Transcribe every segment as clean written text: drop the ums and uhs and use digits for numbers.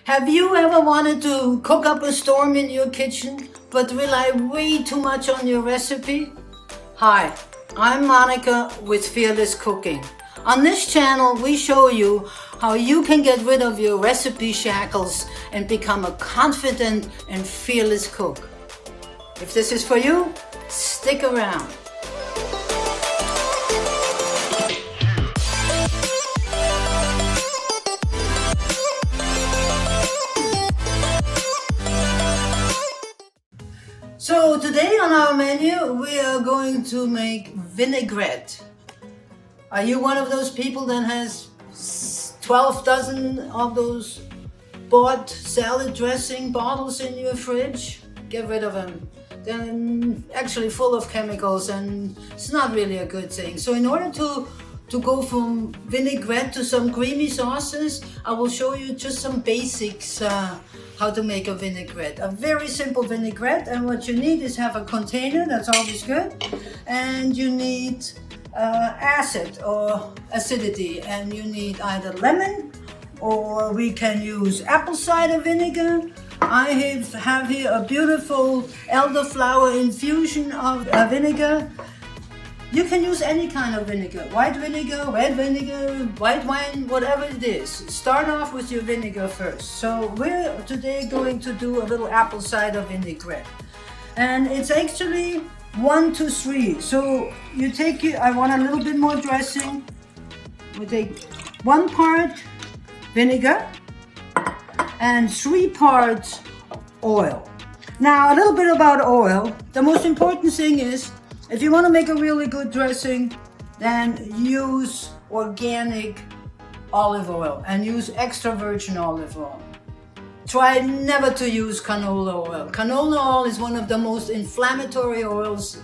Have you ever wanted to cook up a storm in your kitchen, but rely way too much on your recipe? Hi, I'm Monika with Fearless Cooking. On this channel, we show you how you can get rid of your recipe shackles and become a confident and fearless cook. If this is for you, stick around. So today on our menu, we are going to make vinaigrette. Are you one of those people that has 12 dozen of those bought salad dressing bottles in your fridge? Get rid of them. They're actually full of chemicals and it's not really a good thing. So in order to go from vinaigrette to some creamy sauces, I will show you just some basics how to make a vinaigrette. A very simple vinaigrette, and what you need is have a container, that's always good, and you need acid or acidity, and you need either lemon or we can use apple cider vinegar. I have here a beautiful elderflower infusion of vinegar. You can use any kind of vinegar, white vinegar, red vinegar, white wine, whatever it is. Start off with your vinegar first. So we're today going to do a little apple cider vinaigrette. And it's actually 1 to 3. So you take it, I want a little bit more dressing. We take 1 part vinegar and 3 parts oil. Now a little bit about oil. The most important thing is, if you want to make a really good dressing, then use organic olive oil and use extra virgin olive oil. Try never to use canola oil. Canola oil is one of the most inflammatory oils,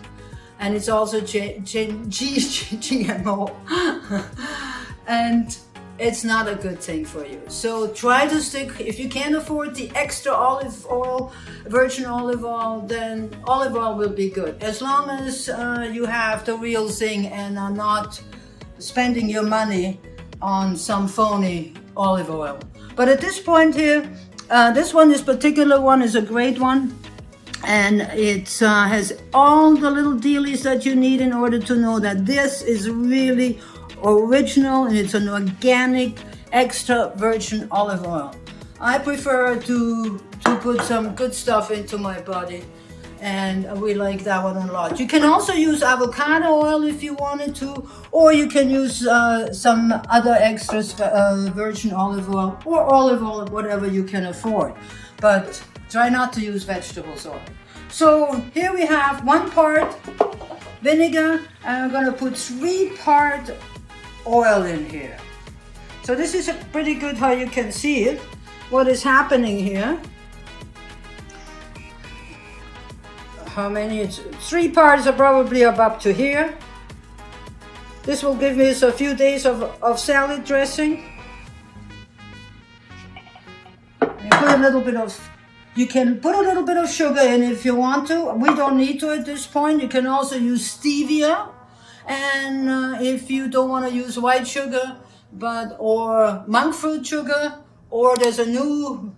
and it's also GMO. And it's not a good thing for you. So try to stick, if you can't afford the extra olive oil, virgin olive oil, then olive oil will be good. As long as you have the real thing and are not spending your money on some phony olive oil. But at this point here, this particular one is a great one. And it has all the little dealies that you need in order to know that this is really original and it's an organic extra virgin olive oil. I prefer to put some good stuff into my body, and we like that one a lot. You can also use avocado oil if you wanted to, or you can use some other extras, virgin olive oil or olive oil, whatever you can afford, but try not to use vegetables oil. So here we have 1 part vinegar, and I'm going to put 3 parts oil in here. So this is pretty good how you can see it, what is happening here. How many? It's 3 parts are probably up to here. This will give me a few days of salad dressing. And put a little bit of, you can put a little bit of sugar in if you want to. We don't need to at this point. You can also use stevia. And if you don't want to use white sugar, or monk fruit sugar, or there's a new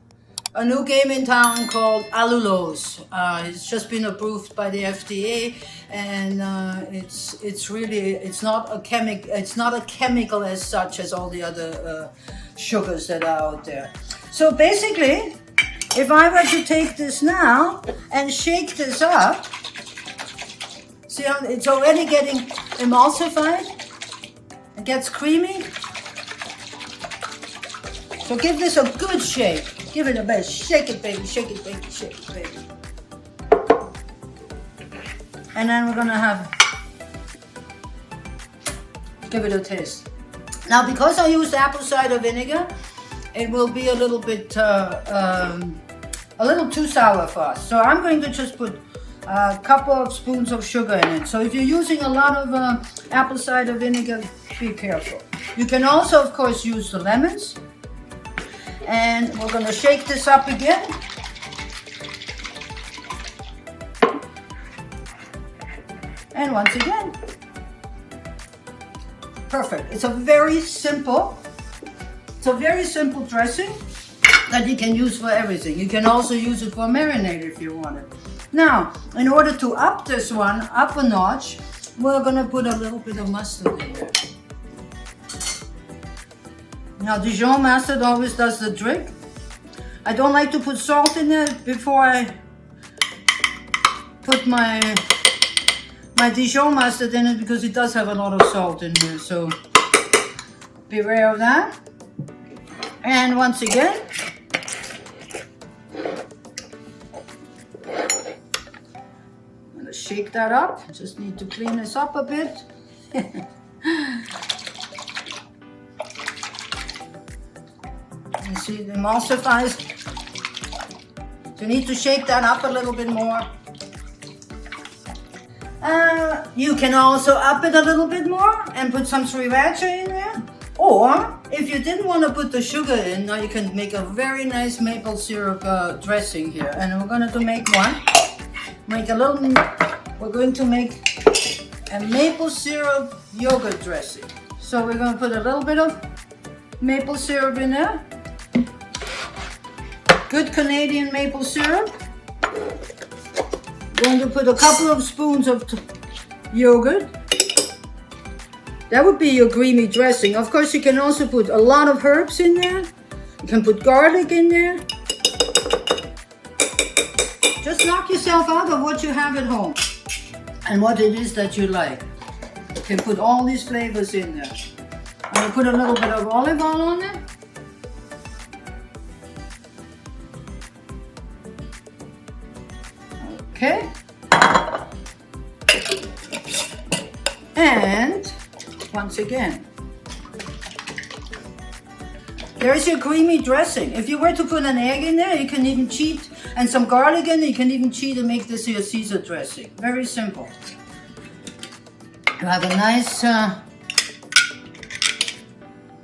game in town called allulose. It's just been approved by the FDA, and it's not a chemical as such as all the other sugars that are out there. So basically, if I were to take this now and shake this up, see how it's already getting emulsified? It gets creamy. So give this a good shake. Give it a bit. Shake it, baby. Shake it, baby. Shake it, baby. And then we're gonna give it a taste. Now, because I used apple cider vinegar, it will be a little bit, a little too sour for us. So I'm going to just put a couple of spoons of sugar in it. So if you're using a lot of apple cider vinegar, be careful. You can also, of course, use the lemons. And we're going to shake this up again. And once again. Perfect. It's a very simple dressing. that you can use for everything. You can also use it for marinade if you want it. Now, in order to up this one up a notch, we're gonna put a little bit of mustard in there. Now, Dijon mustard always does the trick. I don't like to put salt in there before I put my Dijon mustard in it, because it does have a lot of salt in here, so beware of that. And once again, I'm gonna shake that up. I just need to clean this up a bit. You see, it emulsifies. You need to shake that up a little bit more. You can also up it a little bit more and put some sriracha in there. Or, if you didn't want to put the sugar in, now you can make a very nice maple syrup dressing here. And we're going to make one. We're going to make a maple syrup yogurt dressing. So we're going to put a little bit of maple syrup in there. Good Canadian maple syrup. Going to put a couple of spoons of yogurt. That would be your creamy dressing. Of course, you can also put a lot of herbs in there. You can put garlic in there. Just knock yourself out of what you have at home and what it is that you like. You can put all these flavors in there. I'm going to put a little bit of olive oil on it. Okay. And once again, there's your creamy dressing. If you were to put an egg in there, you can even cheat, and some garlic in there, you can even cheat and make this your Caesar dressing. Very simple. You have a nice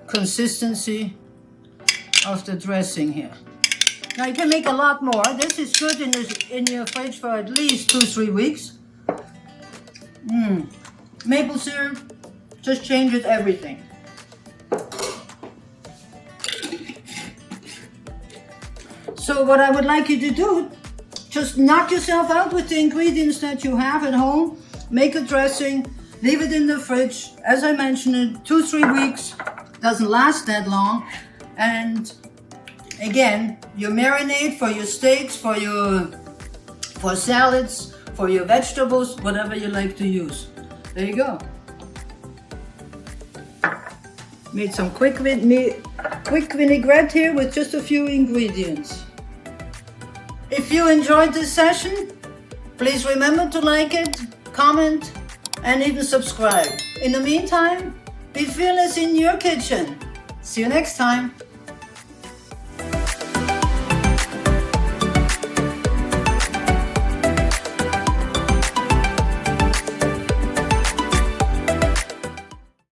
consistency of the dressing here. Now you can make a lot more. This is good in your fridge for at least 2-3 weeks. Maple syrup just changes everything. So what I would like you to do, just knock yourself out with the ingredients that you have at home. Make a dressing, leave it in the fridge. As I mentioned, it 2-3 weeks. Doesn't last that long. And again, your marinade for your steaks, for salads, for your vegetables, whatever you like to use. There you go. Made some quick vinaigrette here with just a few ingredients. If you enjoyed this session, please remember to like it, comment, and even subscribe. In the meantime, be fearless in your kitchen. See you next time.